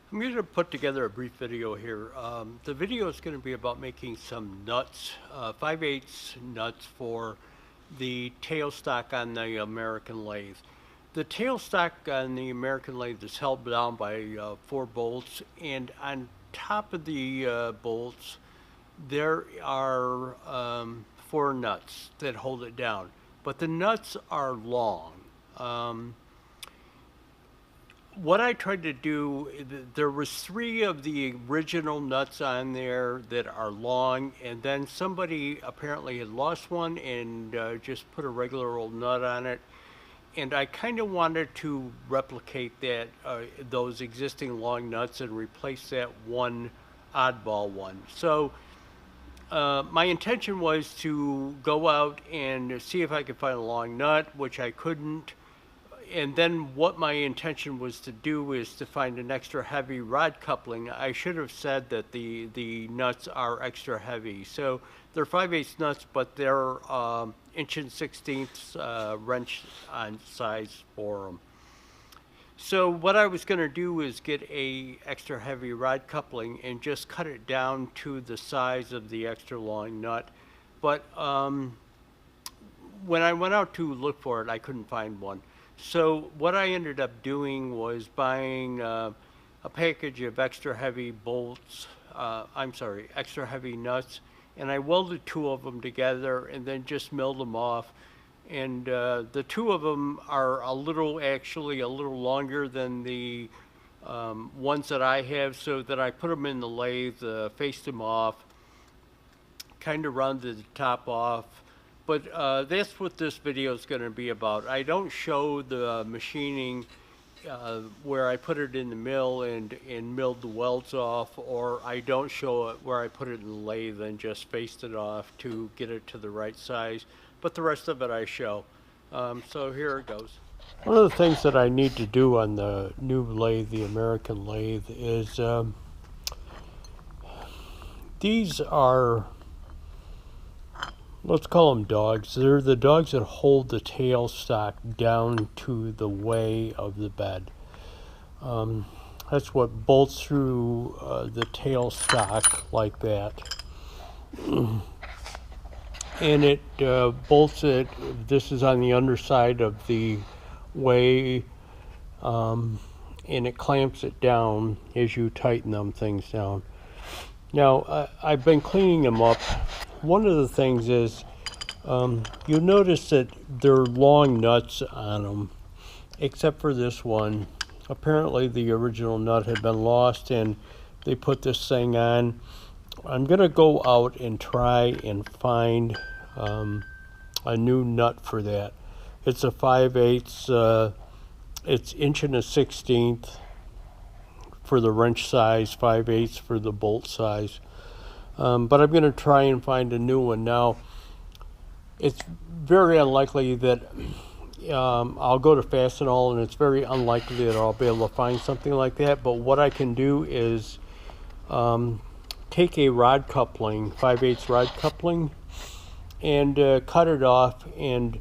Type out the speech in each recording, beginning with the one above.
I'm going to put together a brief video here. The video is going to be about making some nuts, 5/8 nuts for the tailstock on the American lathe. The tailstock on the American lathe is held down by 4 bolts, and on top of the bolts there are 4 nuts that hold it down. But the nuts are long. Um, what I tried to do, there was 3 of the original nuts on there that are long, and then somebody apparently had lost one and just put a regular old nut on it. And I kind of wanted to replicate that, those existing long nuts, and replace that one oddball one. So my intention was to go out and see if I could find a long nut, which I couldn't. And then what my intention was to do is to find an extra heavy rod coupling. I should have said that the nuts are extra heavy. So they're 5/8 nuts, but they're 1 1/16 wrench on size for them. So what I was going to do is get a extra heavy rod coupling and just cut it down to the size of the extra long nut. But when I went out to look for it, I couldn't find one. So what I ended up doing was buying a package of extra heavy bolts, extra heavy nuts, and I welded 2 of them together and then just milled them off. And the 2 of them are actually a little longer than the ones that I have, so that I put them in the lathe, faced them off, kind of rounded the top off. But that's what this video is going to be about. I don't show the machining where I put it in the mill and milled the welds off, or I don't show it where I put it in the lathe and just faced it off to get it to the right size. But the rest of it I show. So here it goes. One of the things that I need to do on the new lathe, the American lathe, is these are, let's call them dogs. They're the dogs that hold the tailstock down to the way of the bed. That's what bolts through the tailstock like that. And it bolts it, this is on the underside of the way, and it clamps it down as you tighten them things down. Now, I've been cleaning them up. One of the things is, you'll notice that there are long nuts on them, except for this one. Apparently the original nut had been lost and they put this thing on. I'm going to go out and try and find a new nut for that. It's a 5/8, it's 1 1/16 for the wrench size, 5/8 for the bolt size. But I'm going to try and find a new one. Now, it's very unlikely that I'll go to Fastenal, and it's very unlikely that I'll be able to find something like that. But what I can do is take a rod coupling, 5/8 rod coupling, and cut it off and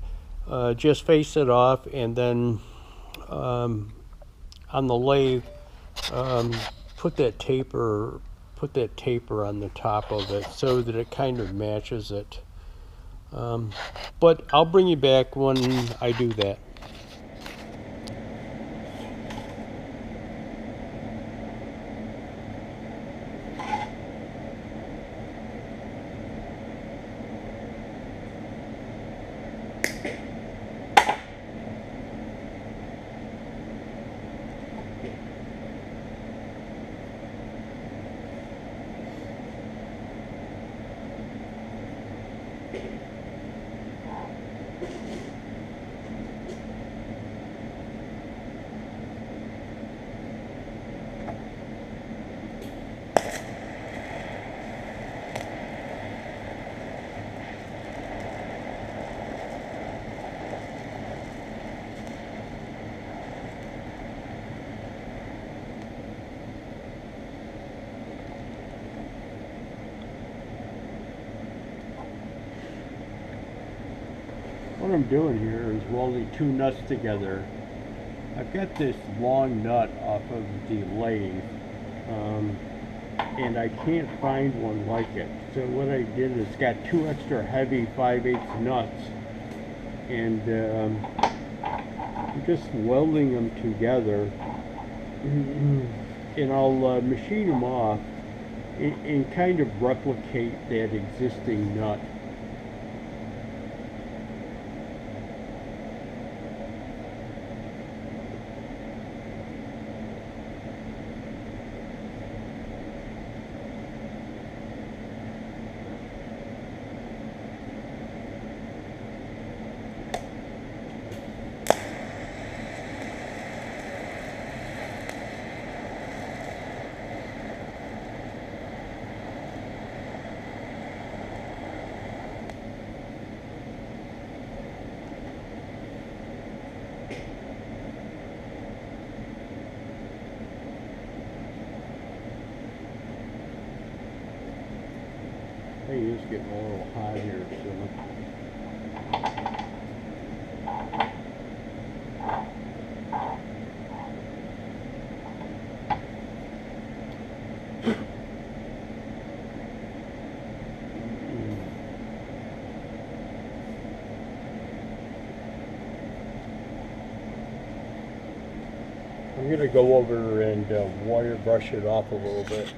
just face it off, and then on the lathe put that taper on the top of it so that it kind of matches it. But I'll bring you back when I do that. What I'm doing here is welding 2 nuts together. I've got this long nut off of the lathe, and I can't find one like it. So what I did is got 2 extra heavy 5/8 nuts, and I'm just welding them together, and I'll machine them off and kind of replicate that existing nut. Hey, it's getting a little hot here, so. I'm going to go over and wire brush it off a little bit.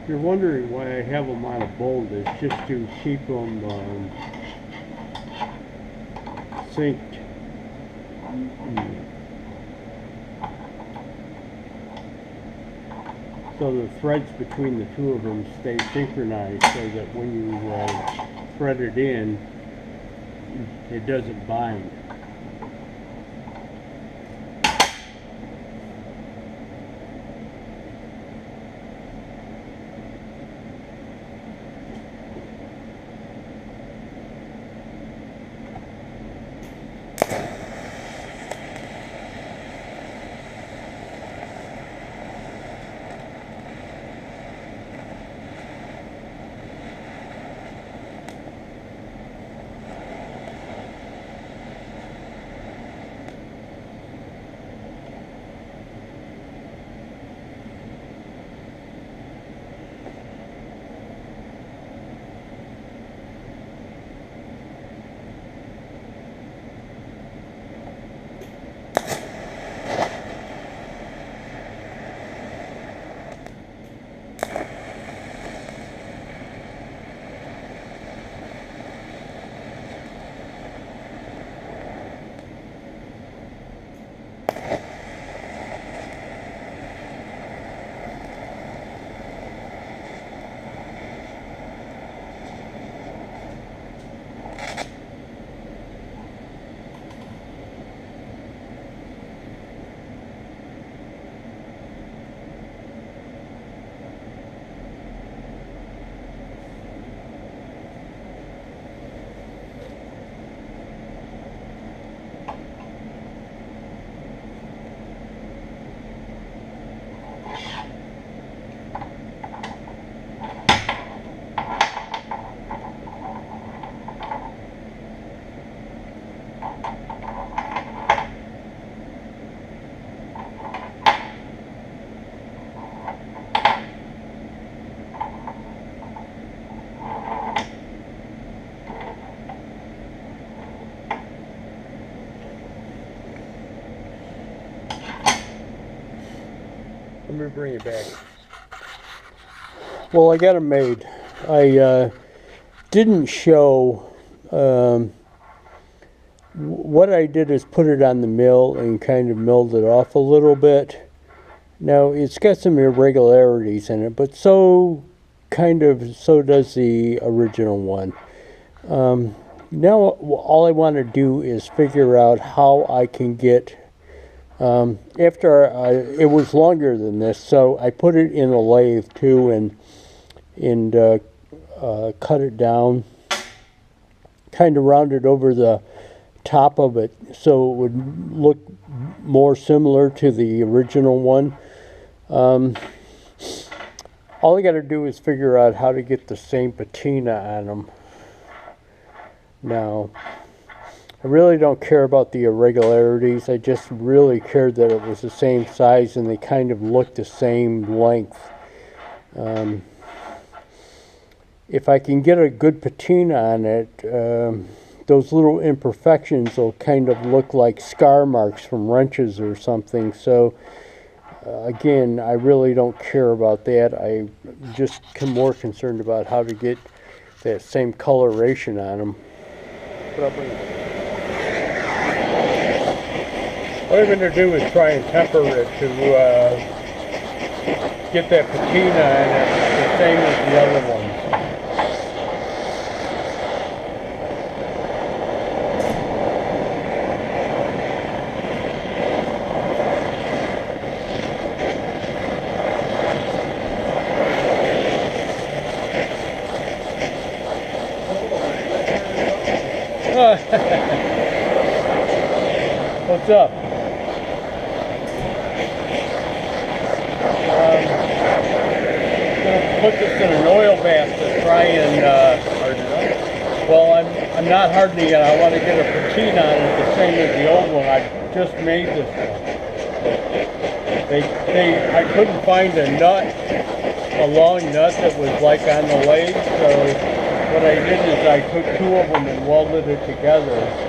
If you're wondering why I have them on a bolt, it's just to keep them synced. So the threads between the two of them stay synchronized, so that when you thread it in, it doesn't bind. Let me bring it back. Well, I got them made. I didn't show. What I did is put it on the mill and kind of milled it off a little bit. Now it's got some irregularities in it, but so does the original one. Now all I want to do is figure out how I can get, after it was longer than this, so I put it in a lathe too and cut it down, kind of rounded over the top of it so it would look more similar to the original one. All I got to do is figure out how to get the same patina on them. Now, I really don't care about the irregularities. I just really cared that it was the same size and they kind of looked the same length. If I can get a good patina on it, those little imperfections will kind of look like scar marks from wrenches or something. So again, I really don't care about that. I just am more concerned about how to get that same coloration on them. What I'm going to do is try and temper it to get that patina in it the same as the other ones. What's up? I'm going to put this in an oil bath to try and harden it up. Well, I'm not hardening it. I want to get a patina on it the same as the old one. I just made this one. I couldn't find a nut, a long nut that was like on the lathe, so what I did is I took two of them and welded it together.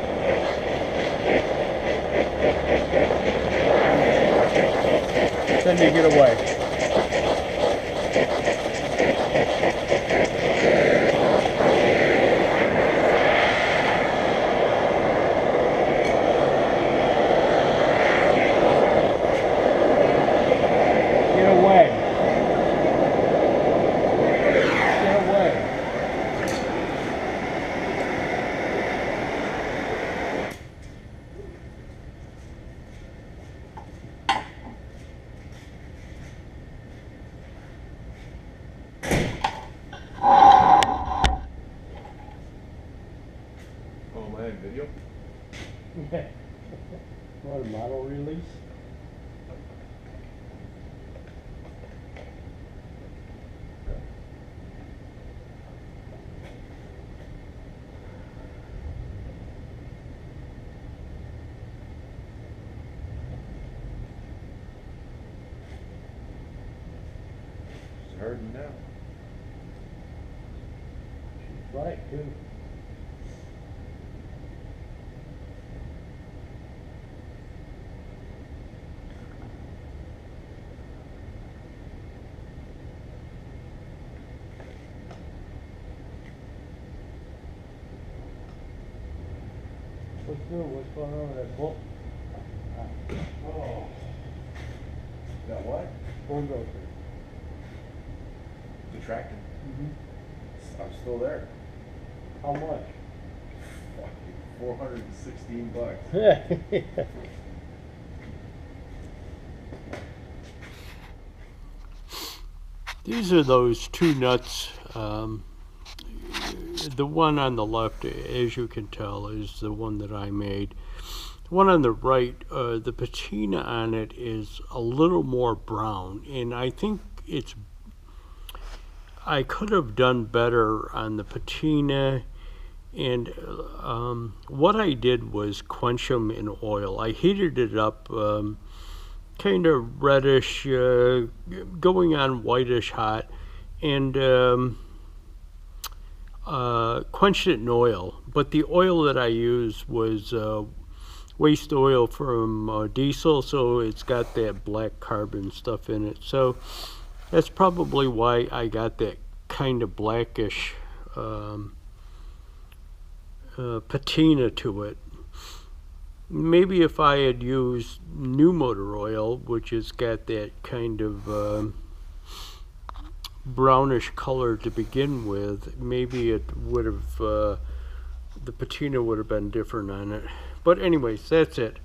Then you get away. Get away. Get away. Video? Yeah. What, a model release? It's hurting now. She's right, too. What's new? What's going on with that bolt? Oh. That what? Bulldozer. The tractor? Mm-hmm. I'm still there. How much? Fucking $416. These are those two nuts. The one on the left, as you can tell, is the one that I made. The one on the right, the patina on it is a little more brown, and I think I could have done better on the patina. And what I did was quench them in oil. I heated it up, kind of reddish, going on whitish hot, and quenched it in oil. But the oil that I used was waste oil from diesel, so it's got that black carbon stuff in it. So that's probably why I got that kind of blackish patina to it. Maybe if I had used new motor oil, which has got that kind of brownish color to begin with, maybe it would have, the patina would have been different on it. But anyways, that's it.